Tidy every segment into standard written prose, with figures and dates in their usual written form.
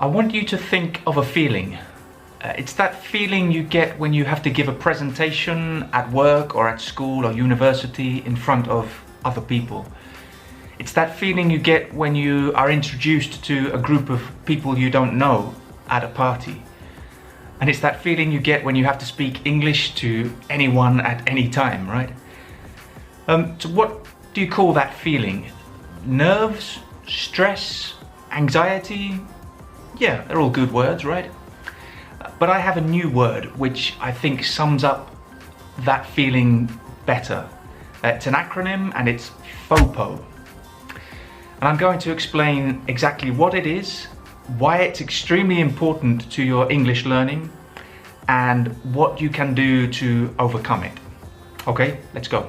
I want you to think of a feeling. It's that feeling you get when you have to give a presentation at work or at school or university in front of other people. It's that feeling you get when you are introduced to a group of people you don't know at a party. And it's that feeling you get when you have to speak English to anyone at any time, right? So what do you call that feeling? Nerves? Stress? Anxiety? Yeah, they're all good words, right? But I have a new word which I think sums up that feeling better. It's an acronym and it's FOPO. And I'm going to explain exactly what it is, why it's extremely important to your English learning, and what you can do to overcome it. Okay, let's go.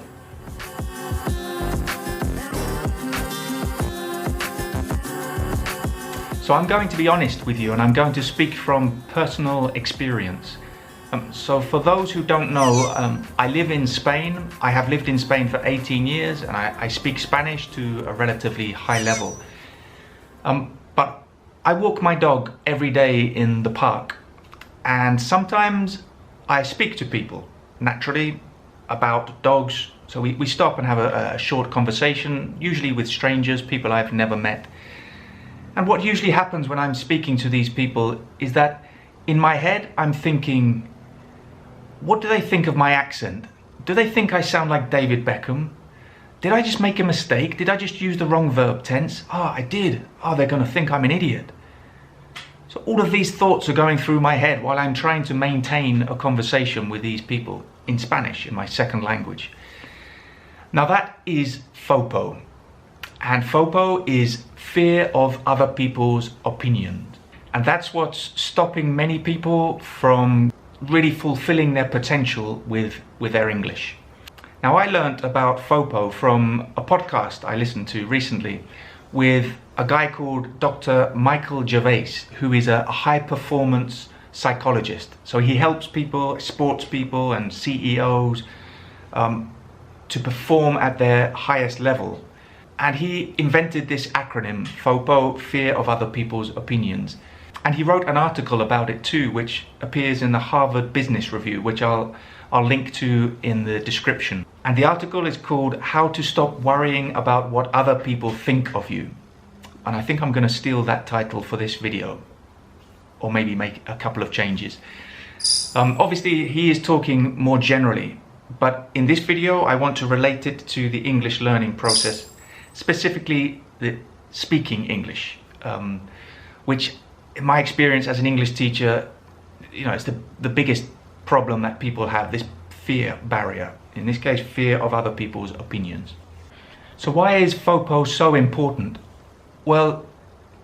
So I'm going to be honest with you and I'm going to speak from personal experience. So for those who don't know, I live in Spain. I have lived in Spain for 18 years and I speak Spanish to a relatively high level. But I walk my dog every day in the park and sometimes I speak to people naturally about dogs. So we stop and have a short conversation, usually with strangers, people I've never met. And what usually happens when I'm speaking to these people is that in my head I'm thinking, what do they think of my accent? Do they think I sound like David Beckham? Did I just make a mistake? Did I just use the wrong verb tense? I did. They're going to think I'm an idiot. So all of these thoughts are going through my head while I'm trying to maintain a conversation with these people in Spanish, in my second language. Now that is FOPO. And FOPO is fear of other people's opinions. And that's what's stopping many people from really fulfilling their potential with their English. Now I learnt about FOPO from a podcast I listened to recently with a guy called Dr. Michael Gervais, who is a high performance psychologist. So he helps people, sports people and CEOs to perform at their highest level. And he invented this acronym, FOPO, fear of other people's opinions. And he wrote an article about it too, which appears in the Harvard Business Review, which I'll link to in the description. And the article is called How to Stop Worrying About What Other People Think of You. And I think I'm going to steal that title for this video, or maybe make a couple of changes. Obviously, he is talking more generally, but in this video, I want to relate it to the English learning process, specifically the speaking English, which in my experience as an English teacher, it's the biggest problem that people have, this fear barrier, in this case fear of other people's opinions. So why is FOPO so important? Well,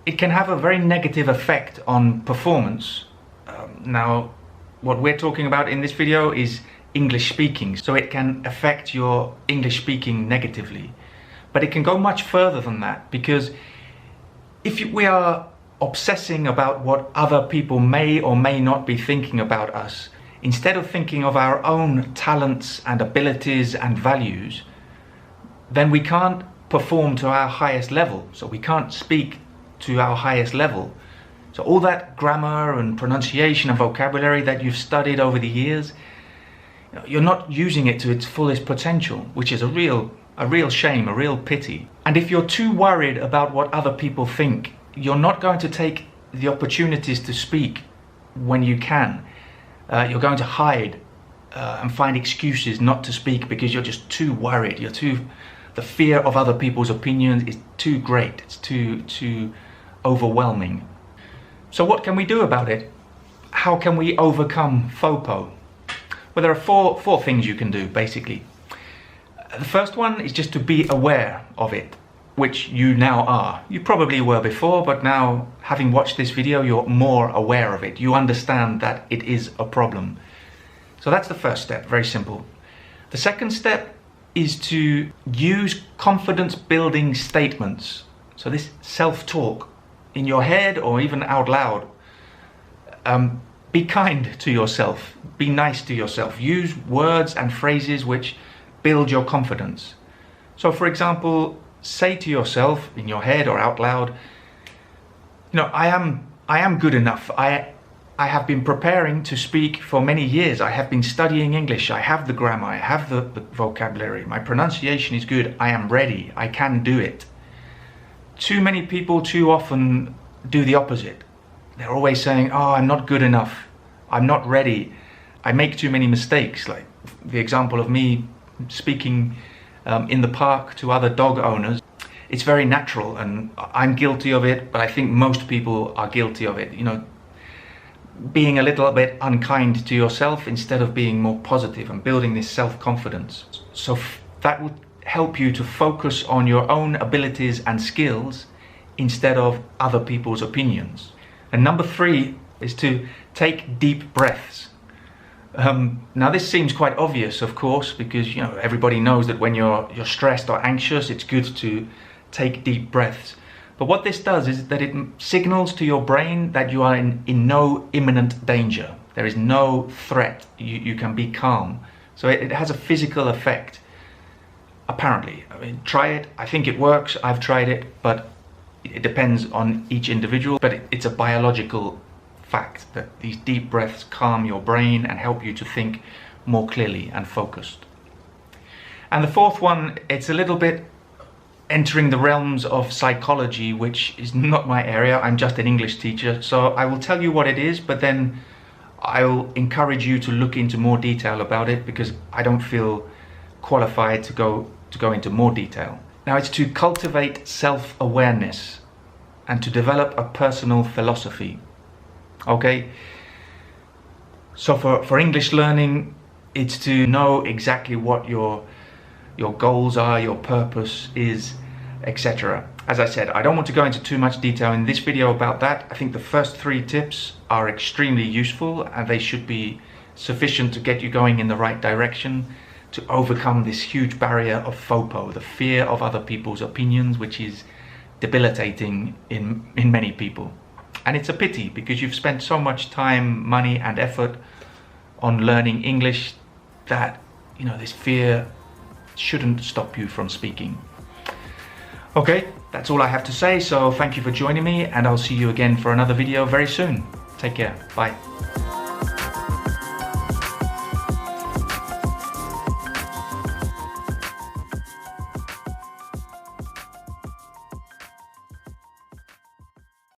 it can have a very negative effect on performance. Now what we're talking about in this video is English speaking, so it can affect your English speaking negatively. But it can go much further than that, because if we are obsessing about what other people may or may not be thinking about us, instead of thinking of our own talents and abilities and values, then we can't perform to our highest level. So we can't speak to our highest level. So all that grammar and pronunciation and vocabulary that you've studied over the years, you're not using it to its fullest potential, which is a real shame, a real pity. And if you're too worried about what other people think, you're not going to take the opportunities to speak when you can. You're going to hide and find excuses not to speak because you're just too worried. The fear of other people's opinions is too great. It's too overwhelming. So what can we do about it? How can we overcome FOPO? Well, there are four things you can do, basically. The first one is just to be aware of it, which you now are. You probably were before, but now, having watched this video, you're more aware of it. You understand that it is a problem. So that's the first step, very simple. The second step is to use confidence-building statements. So this self-talk in your head or even out loud. Be kind to yourself. Be nice to yourself. Use words and phrases which build your confidence. So for example, say to yourself in your head or out loud, I am I am good enough. I have been preparing to speak for many years. I have been studying English. I have the grammar. I have the vocabulary. My pronunciation is good. I am ready. I can do it. Too many people too often do the opposite. They're always saying, oh, I'm not good enough. I'm not ready. I make too many mistakes. Like the example of me speaking in the park to other dog owners. It's very natural, and I'm guilty of it, but I think most people are guilty of it. You know, being a little bit unkind to yourself instead of being more positive and building this self-confidence. So that would help you to focus on your own abilities and skills instead of other people's opinions. And number 3 is to take deep breaths. Now this seems quite obvious, of course, because you know everybody knows that when you're stressed or anxious, it's good to take deep breaths. But what this does is that it signals to your brain that you are in no imminent danger. There is no threat. You can be calm. So it has a physical effect, apparently. I mean, try it. I think it works. I've tried it, but it depends on each individual. But it's a biological fact that these deep breaths calm your brain and help you to think more clearly and focused. And the 4th one, it's a little bit entering the realms of psychology, which is not my area. I'm just an English teacher, so I will tell you what it is, but then I'll encourage you to look into more detail about it, because I don't feel qualified to go into more detail. Now, it's to cultivate self-awareness and to develop a personal philosophy. Okay, so for English learning, it's to know exactly what your goals are, your purpose is, etc. As I said, I don't want to go into too much detail in this video about that. I think the first 3 tips are extremely useful, and they should be sufficient to get you going in the right direction, to overcome this huge barrier of FOPO, the fear of other people's opinions, which is debilitating in many people. And it's a pity, because you've spent so much time, money and effort on learning English that, you know, this fear shouldn't stop you from speaking. Okay, that's all I have to say, so thank you for joining me, and I'll see you again for another video very soon. Take care, bye.